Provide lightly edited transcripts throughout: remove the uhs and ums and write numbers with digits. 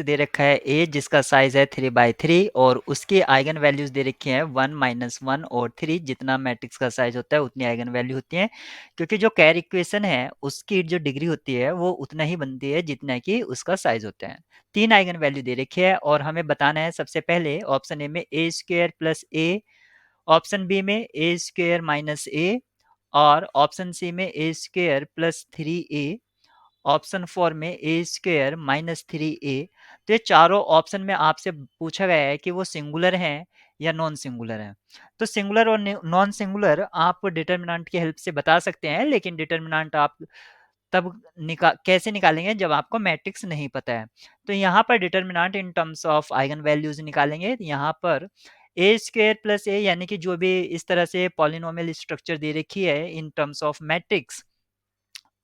दे रखा है ए जिसका साइज है 3/3 और उसकी आइगन वैल्यूज दे रखी हैं 1 -1 और 3। जितना मैट्रिक्स का साइज होता है उतनी आइगन वैल्यू होती है, क्योंकि जो कैर इक्वेशन है उसकी जो डिग्री होती है वो उतना ही बनती है जितना कि उसका साइज होता है। 3 आइगन वैल्यू दे रखी है और हमें बताना है सबसे पहले ऑप्शन ए में ए स्क्वायर प्लस ए, ऑप्शन बी में ए स्क्वायर माइनस ए और ऑप्शन सी में ए स्क्वायर प्लस 3a, ऑप्शन 4 में ए स्क्वायर माइनस 3a। तो ये चारों ऑप्शन में आपसे पूछा गया है कि वो सिंगुलर हैं या नॉन सिंगुलर हैं। तो सिंगुलर और नॉन सिंगुलर आप डिटर्मिनेंट की हेल्प से बता सकते हैं, लेकिन डिटर्मिनेंट आप तब कैसे निकालेंगे जब आपको मैट्रिक्स नहीं पता है। तो यहाँ पर determinant in terms of eigen values निकालेंगे। यहाँ पर ए स्क्वायर प्लस ए यानी कि जो भी इस तरह से पॉलिनोमियल स्ट्रक्चर दे रखी है इन टर्म्स ऑफ मैट्रिक्स,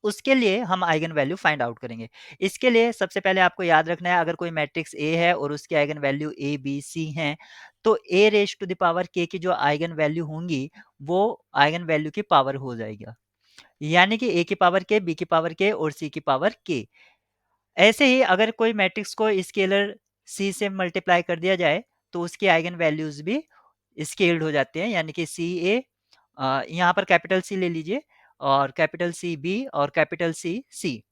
उसके लिए हम आइगन वैल्यू फाइंड आउट करेंगे। इसके लिए सबसे पहले आपको याद रखना है, अगर कोई मैट्रिक्स ए है और उसकी eigenvalue A B C हैं, तो A raise to the power के की जो आइगन वैल्यू होंगी वो आइगन वैल्यू की पावर हो जाएगा, यानी कि ए की पावर के, बी की पावर के और सी की पावर के। ऐसे ही अगर कोई मैट्रिक्स को स्केलर सी से मल्टीप्लाई कर दिया जाए तो उसकी आइगन वैल्यूज भी स्केल्ड हो जाते हैं, यानी कि सी ए, यहाँ पर कैपिटल सी ले लीजिए और कैपिटल सी बी और कैपिटल सी सी।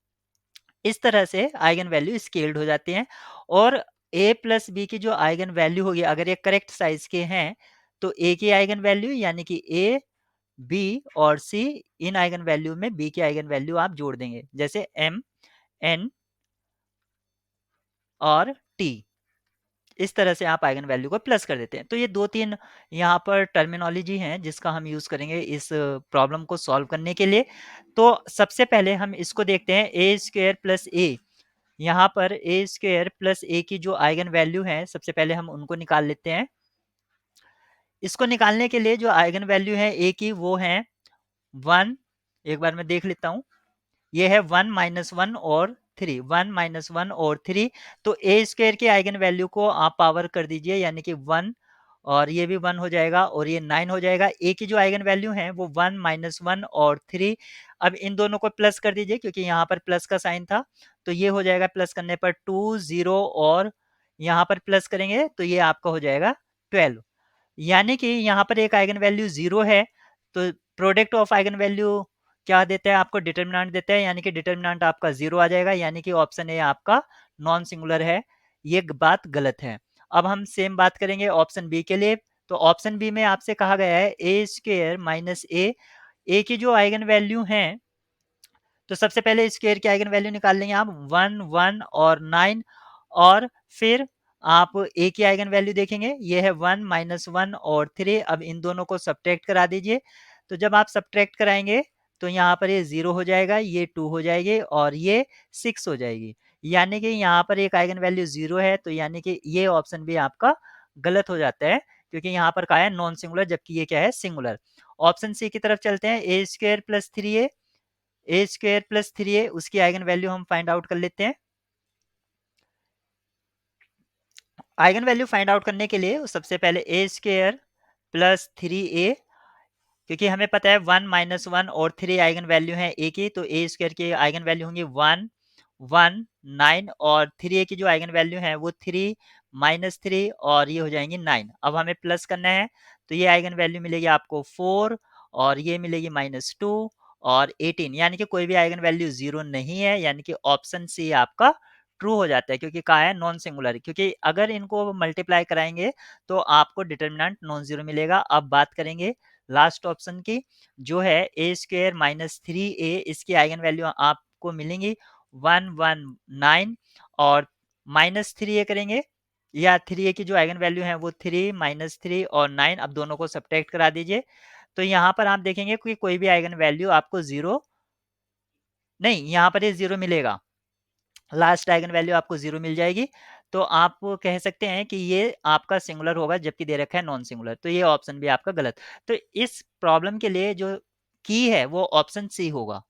इस तरह से आइगन वैल्यू स्केल्ड हो जाती हैं। और ए प्लस बी की जो आइगन वैल्यू होगी अगर ये करेक्ट साइज के हैं तो ए की आइगन वैल्यू यानी कि ए, बी और सी, इन आइगन वैल्यू में बी की आइगन वैल्यू आप जोड़ देंगे, जैसे एम, एन और टी। इस तरह से आप आइगन वैल्यू को प्लस कर देते हैं। तो ये 2-3 यहाँ पर टर्मिनोलॉजी हैं जिसका हम यूज़ करेंगे इस प्रॉब्लम को सॉल्व करने के लिए। तो सबसे पहले हम इसको देखते हैं, ए स्क्वायर प्लस ए। यहाँ पर ए स्क्वायर प्लस ए की जो आइगन वैल्यू है सबसे पहले हम उनको निकाल लेते हैं। इसको निकालने के लिए जो आइगन वैल्यू है ए की वो है 1। एक बार मैं देख लेता हूँ, ये है 1 -1 और 3, 1 -1 और 3। तो ए स्क्वायर की आइगन वैल्यू को आप पावर कर दीजिए, यानी कि 1 और ये भी 1 हो जाएगा और ये 9 हो जाएगा। ए की जो आइगन वैल्यू है वो 1 -1 और 3। अब इन दोनों को प्लस कर दीजिए क्योंकि यहाँ पर प्लस का साइन था, तो ये हो जाएगा प्लस करने पर 2 0 और यहाँ पर प्लस करेंगे तो ये आपका हो जाएगा 12। यानी कि यहाँ पर एक आइगन वैल्यू 0 है, तो प्रोडक्ट ऑफ आइगन वैल्यू क्या देता है आपको, डिटर्मिनेंट देता है, यानी कि डिटर्मिनेंट आपका 0 आ जाएगा, यानी कि ऑप्शन ए आपका नॉन सिंगुलर है। ये बात गलत है। अब हम सेम बात करेंगे ऑप्शन बी के लिए। तो ऑप्शन बी में आपसे कहा गया है ए स्क्वायर माइनस ए की जो आइगन वैल्यू है, तो सबसे पहले स्क्वायर की आइगन वैल्यू निकाल लेंगे आप 1 1 और 9, और फिर आप ए की आइगन वैल्यू देखेंगे, ये है 1 -1 और 3। अब इन दोनों को सब्ट्रैक्ट करा दीजिए। तो जब आप सब्ट्रैक्ट कराएंगे तो यहाँ पर ये 0 हो जाएगा, ये 2 हो जाएगी और ये 6 हो जाएगी, यानी कि यहाँ पर एक आइगन वैल्यू 0 है, तो यानी कि ये ऑप्शन भी आपका गलत हो जाता है, क्योंकि यहाँ पर कहा है नॉन सिंगुलर जबकि ये क्या है, सिंगुलर। ऑप्शन सी की तरफ चलते हैं, ए स्क्वायर प्लस 3a, ए स्क्वायर प्लस 3a उसकी आइगन वैल्यू हम फाइंड आउट कर लेते हैं। आइगन वैल्यू फाइंड आउट करने के लिए सबसे पहले ए स्क्वायर प्लस 3a, क्योंकि हमें पता है 1 -1 और 3 आइगन वैल्यू है ए की, तो ए स्क्वायर की आइगन वैल्यू होंगी 1 1 9 और 3a की जो आइगन वैल्यू है वो 3 -3 और ये हो जाएंगी 9। अब हमें प्लस करना है, तो ये आइगन वैल्यू मिलेगी आपको 4 और ये मिलेगी -2 और 18, यानी कि कोई भी आइगन वैल्यू 0 नहीं है, यानी कि ऑप्शन सी आपका ट्रू हो जाता है, क्योंकि कहा है नॉन सिंगुलर, क्योंकि अगर इनको मल्टीप्लाई कराएंगे तो आपको डिटर्मिनेंट नॉन जीरो मिलेगा। अब बात करेंगे लास्ट ऑप्शन की, जो है ए स्क्वायर माइनस 3a, इसकी आइगन वैल्यू आपको मिलेंगी 119 और -3a करेंगे, या 3a की जो आइगन वैल्यू है वो 3 -3 और 9। अब दोनों को सब्ट्रैक्ट करा दीजिए, तो यहाँ पर आप देखेंगे कि कोई भी आइगन वैल्यू आपको 0 नहीं, यहाँ पर ये 0 मिलेगा, लास्ट आइगन वैल्यू आपको 0 मिल जाएगी। तो आप कह सकते हैं कि ये आपका सिंगुलर होगा जबकि दे रखा है नॉन सिंगुलर, तो ये ऑप्शन भी आपका गलत। तो इस प्रॉब्लम के लिए जो की है वो ऑप्शन सी होगा।